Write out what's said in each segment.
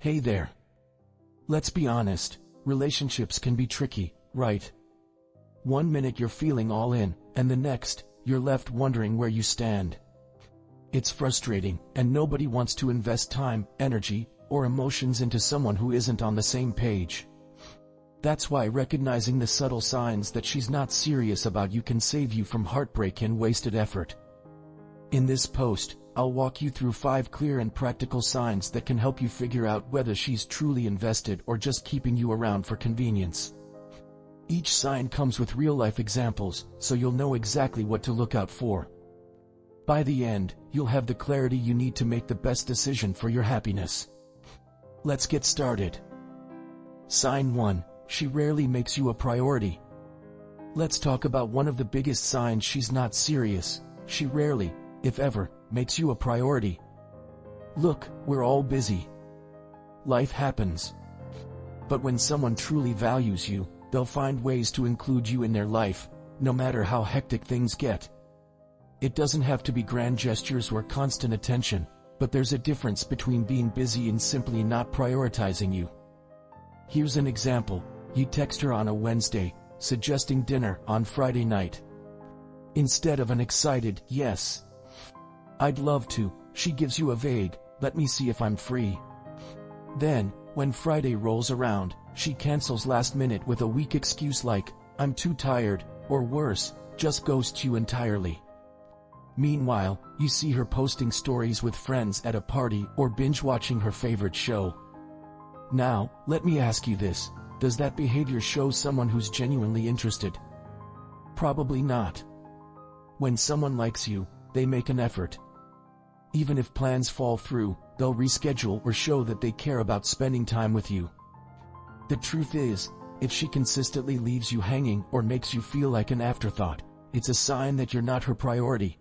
Hey there. Let's be honest, relationships can be tricky, right? One minute you're feeling all in, and the next, you're left wondering where you stand. It's frustrating, and nobody wants to invest time, energy, or emotions into someone who isn't on the same page. That's why recognizing the subtle signs that she's not serious about you can save you from heartbreak and wasted effort. In this post, I'll walk you through 5 clear and practical signs that can help you figure out whether she's truly invested or just keeping you around for convenience. Each sign comes with real-life examples, so you'll know exactly what to look out for. By the end, you'll have the clarity you need to make the best decision for your happiness. Let's get started. Sign 1. She rarely makes you a priority. Let's talk about one of the biggest signs she's not serious. She rarely, if ever, makes you a priority. Look, we're all busy. Life happens. But when someone truly values you, they'll find ways to include you in their life, no matter how hectic things get. It doesn't have to be grand gestures or constant attention, but there's a difference between being busy and simply not prioritizing you. Here's an example. You text her on a Wednesday, suggesting dinner on Friday night. Instead of an excited, "Yes, I'd love to," she gives you a vague, "Let me see if I'm free." Then, when Friday rolls around, she cancels last minute with a weak excuse like, "I'm too tired," or worse, just ghosts you entirely. Meanwhile, you see her posting stories with friends at a party or binge-watching her favorite show. Now, let me ask you this. Does that behavior show someone who's genuinely interested? Probably not. When someone likes you, they make an effort. Even if plans fall through, they'll reschedule or show that they care about spending time with you. The truth is, if she consistently leaves you hanging or makes you feel like an afterthought, it's a sign that you're not her priority.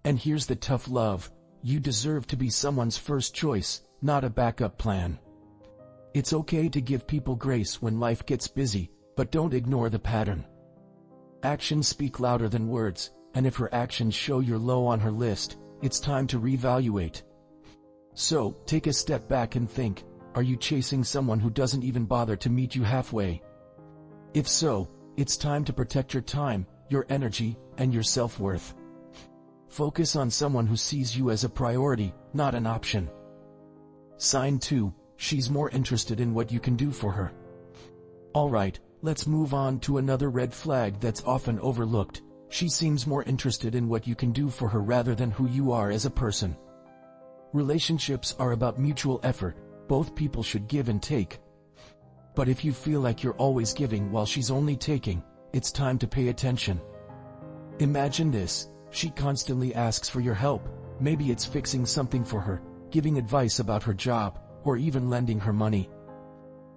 And here's the tough love. You deserve to be someone's first choice, not a backup plan. It's okay to give people grace when life gets busy, but don't ignore the pattern. Actions speak louder than words, and if her actions show you're low on her list, it's time to reevaluate. So, take a step back and think, are you chasing someone who doesn't even bother to meet you halfway? If so, it's time to protect your time, your energy, and your self-worth. Focus on someone who sees you as a priority, not an option. Sign 2. She's more interested in what you can do for her. Alright, let's move on to another red flag that's often overlooked. She seems more interested in what you can do for her rather than who you are as a person. Relationships are about mutual effort. Both people should give and take. But if you feel like you're always giving while she's only taking, it's time to pay attention. Imagine this. She constantly asks for your help. Maybe it's fixing something for her, giving advice about her job, or even lending her money.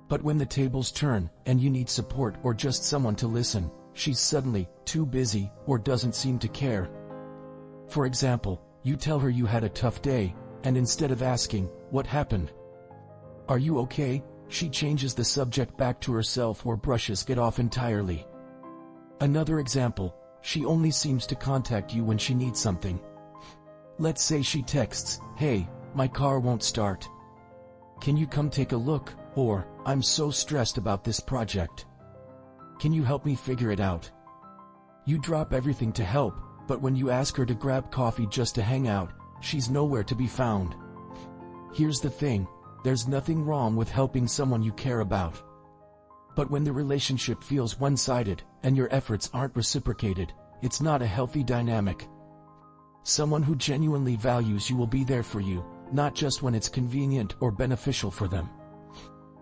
But when the tables turn, and you need support or just someone to listen, she's suddenly too busy or doesn't seem to care. For example, you tell her you had a tough day, and instead of asking, "What happened? Are you okay?" she changes the subject back to herself or brushes it off entirely. Another example, she only seems to contact you when she needs something. Let's say she texts, "Hey, my car won't start. Can you come take a look?" Or, "I'm so stressed about this project. Can you help me figure it out?" You drop everything to help, but when you ask her to grab coffee just to hang out, she's nowhere to be found. Here's the thing, there's nothing wrong with helping someone you care about. But when the relationship feels one-sided, and your efforts aren't reciprocated, it's not a healthy dynamic. Someone who genuinely values you will be there for you, not just when it's convenient or beneficial for them.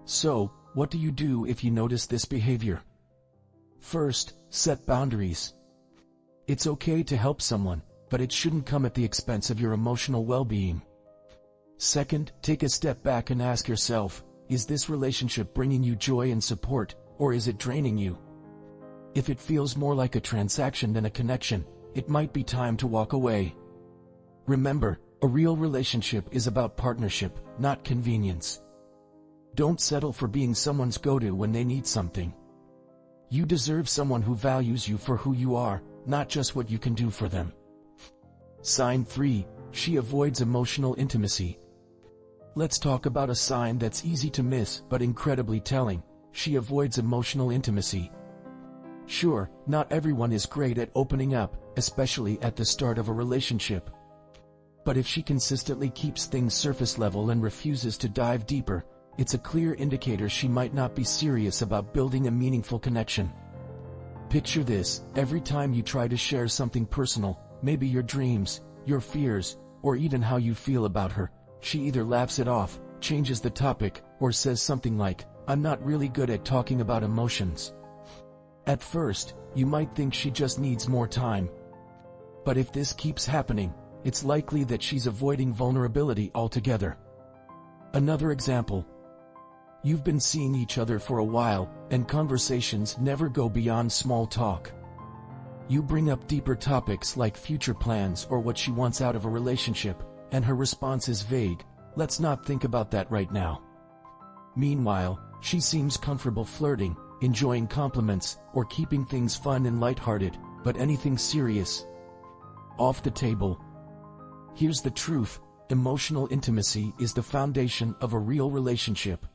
So, what do you do if you notice this behavior? First, set boundaries. It's okay to help someone, but it shouldn't come at the expense of your emotional well-being. Second, take a step back and ask yourself, is this relationship bringing you joy and support, or is it draining you? If it feels more like a transaction than a connection, it might be time to walk away. Remember, a real relationship is about partnership, not convenience. Don't settle for being someone's go-to when they need something. You deserve someone who values you for who you are, not just what you can do for them. Sign 3. She avoids emotional intimacy. Let's talk about a sign that's easy to miss but incredibly telling. She avoids emotional intimacy. Sure, not everyone is great at opening up, especially at the start of a relationship. But if she consistently keeps things surface level and refuses to dive deeper, it's a clear indicator she might not be serious about building a meaningful connection. Picture this: every time you try to share something personal, maybe your dreams, your fears, or even how you feel about her, she either laughs it off, changes the topic, or says something like, "I'm not really good at talking about emotions." At first, you might think she just needs more time. But if this keeps happening, it's likely that she's avoiding vulnerability altogether. Another example. You've been seeing each other for a while, and conversations never go beyond small talk. You bring up deeper topics like future plans or what she wants out of a relationship, and her response is vague: "Let's not think about that right now." Meanwhile, she seems comfortable flirting, enjoying compliments, or keeping things fun and lighthearted, but anything serious? Off the table. Here's the truth: emotional intimacy is the foundation of a real relationship.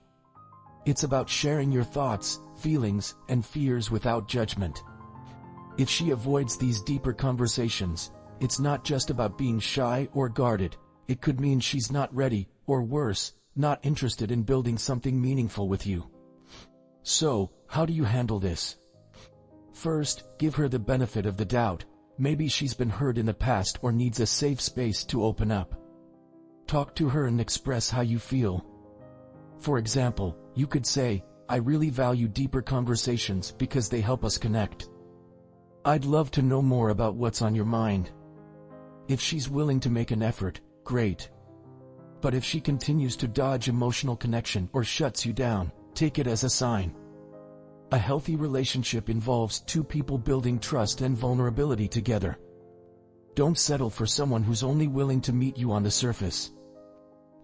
It's about sharing your thoughts, feelings, and fears without judgment. If she avoids these deeper conversations, it's not just about being shy or guarded. It could mean she's not ready, or worse, not interested in building something meaningful with you. So, how do you handle this? First, give her the benefit of the doubt. Maybe she's been hurt in the past or needs a safe space to open up. Talk to her and express how you feel. For example, you could say, "I really value deeper conversations because they help us connect. I'd love to know more about what's on your mind." If she's willing to make an effort, great. But if she continues to dodge emotional connection or shuts you down, take it as a sign. A healthy relationship involves two people building trust and vulnerability together. Don't settle for someone who's only willing to meet you on the surface.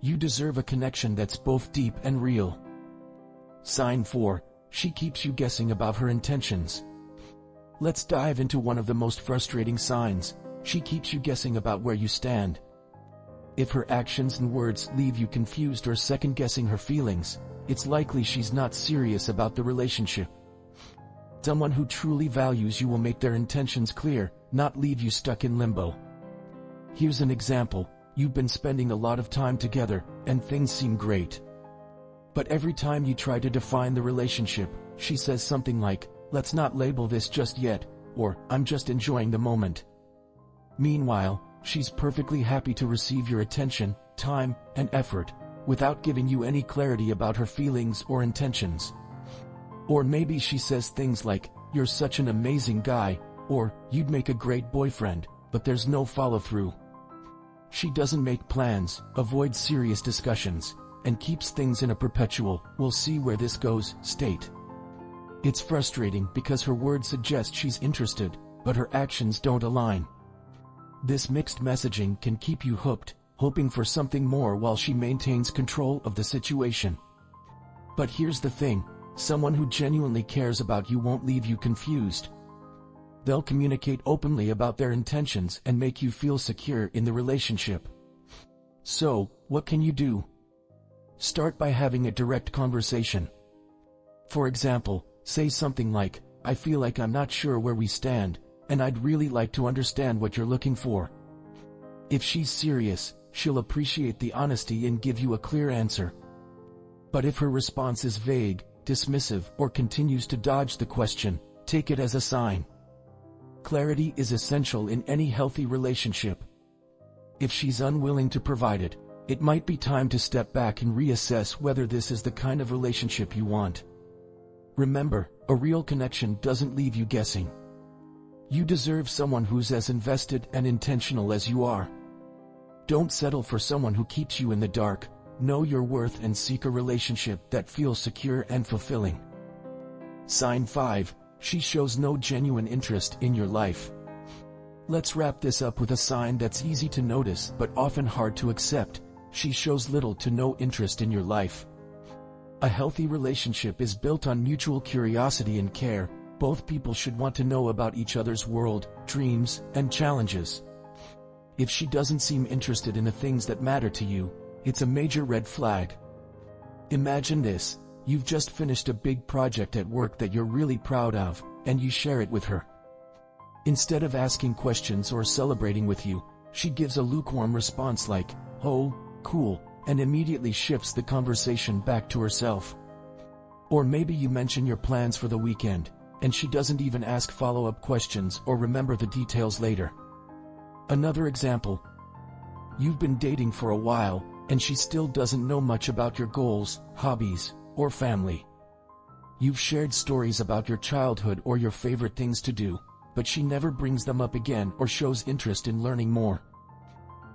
You deserve a connection that's both deep and real. Sign 4. She keeps you guessing about her intentions. Let's dive into one of the most frustrating signs. She keeps you guessing about where you stand. If her actions and words leave you confused or second-guessing her feelings, it's likely she's not serious about the relationship. Someone who truly values you will make their intentions clear, not leave you stuck in limbo. Here's an example. You've been spending a lot of time together, and things seem great. But every time you try to define the relationship, she says something like, "Let's not label this just yet," or "I'm just enjoying the moment." Meanwhile, she's perfectly happy to receive your attention, time, and effort, without giving you any clarity about her feelings or intentions. Or maybe she says things like, "You're such an amazing guy," or "You'd make a great boyfriend," but there's no follow-through. She doesn't make plans, avoids serious discussions, and keeps things in a perpetual "we'll see where this goes" state. It's frustrating because her words suggest she's interested, but her actions don't align. This mixed messaging can keep you hooked, hoping for something more while she maintains control of the situation. But here's the thing: someone who genuinely cares about you won't leave you confused. They'll communicate openly about their intentions and make you feel secure in the relationship. So, what can you do? Start by having a direct conversation. For example, say something like, "I feel like I'm not sure where we stand, and I'd really like to understand what you're looking for." If she's serious, she'll appreciate the honesty and give you a clear answer. But if her response is vague, dismissive, or continues to dodge the question, take it as a sign. Clarity is essential in any healthy relationship. If she's unwilling to provide it, it might be time to step back and reassess whether this is the kind of relationship you want. Remember, a real connection doesn't leave you guessing. You deserve someone who's as invested and intentional as you are. Don't settle for someone who keeps you in the dark. Know your worth and seek a relationship that feels secure and fulfilling. Sign 5. She shows no genuine interest in your life. Let's wrap this up with a sign that's easy to notice but often hard to accept. She shows little to no interest in your life. A healthy relationship is built on mutual curiosity and care. Both people should want to know about each other's world, dreams, and challenges. If she doesn't seem interested in the things that matter to you, it's a major red flag. Imagine this: you've just finished a big project at work that you're really proud of, and you share it with her. Instead of asking questions or celebrating with you, she gives a lukewarm response like, "Oh, cool," and immediately shifts the conversation back to herself. Or maybe you mention your plans for the weekend, and she doesn't even ask follow-up questions or remember the details later. Another example: you've been dating for a while, and she still doesn't know much about your goals, hobbies, or family. You've shared stories about your childhood or your favorite things to do, but she never brings them up again or shows interest in learning more.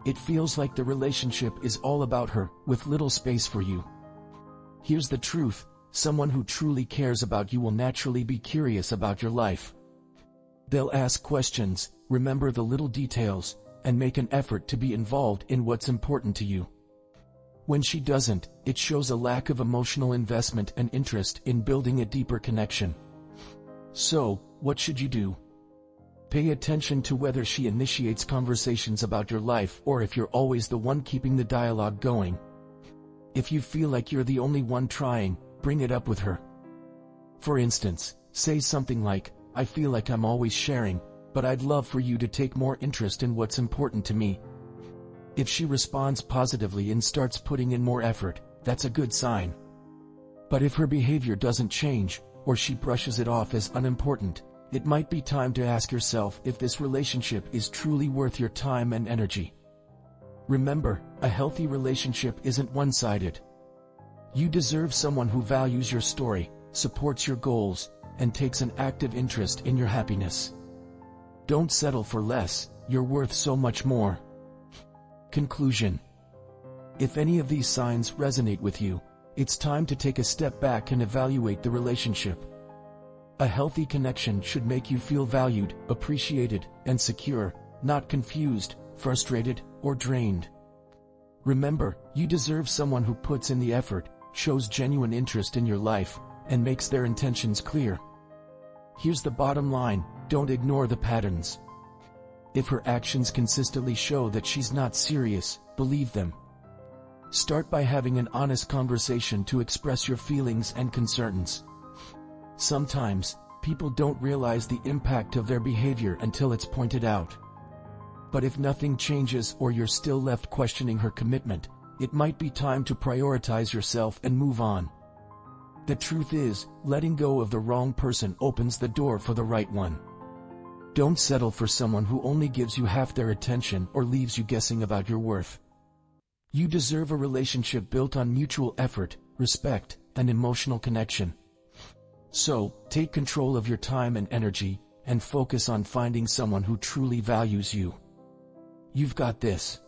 It feels like the relationship is all about her, with little space for you. Here's the truth: someone who truly cares about you will naturally be curious about your life. They'll ask questions, remember the little details, and make an effort to be involved in what's important to you. When she doesn't, it shows a lack of emotional investment and interest in building a deeper connection. So, what should you do? Pay attention to whether she initiates conversations about your life or if you're always the one keeping the dialogue going. If you feel like you're the only one trying, bring it up with her. For instance, say something like, "I feel like I'm always sharing, but I'd love for you to take more interest in what's important to me." If she responds positively and starts putting in more effort, that's a good sign. But if her behavior doesn't change, or she brushes it off as unimportant, it might be time to ask yourself if this relationship is truly worth your time and energy. Remember, a healthy relationship isn't one-sided. You deserve someone who values your story, supports your goals, and takes an active interest in your happiness. Don't settle for less, you're worth so much more. Conclusion: if any of these signs resonate with you, it's time to take a step back and evaluate the relationship. A healthy connection should make you feel valued, appreciated, and secure, not confused, frustrated, or drained. Remember, you deserve someone who puts in the effort, shows genuine interest in your life, and makes their intentions clear. Here's the bottom line: don't ignore the patterns. If her actions consistently show that she's not serious, believe them. Start by having an honest conversation to express your feelings and concerns. Sometimes, people don't realize the impact of their behavior until it's pointed out. But if nothing changes or you're still left questioning her commitment, it might be time to prioritize yourself and move on. The truth is, letting go of the wrong person opens the door for the right one. Don't settle for someone who only gives you half their attention or leaves you guessing about your worth. You deserve a relationship built on mutual effort, respect, and emotional connection. So, take control of your time and energy, and focus on finding someone who truly values you. You've got this.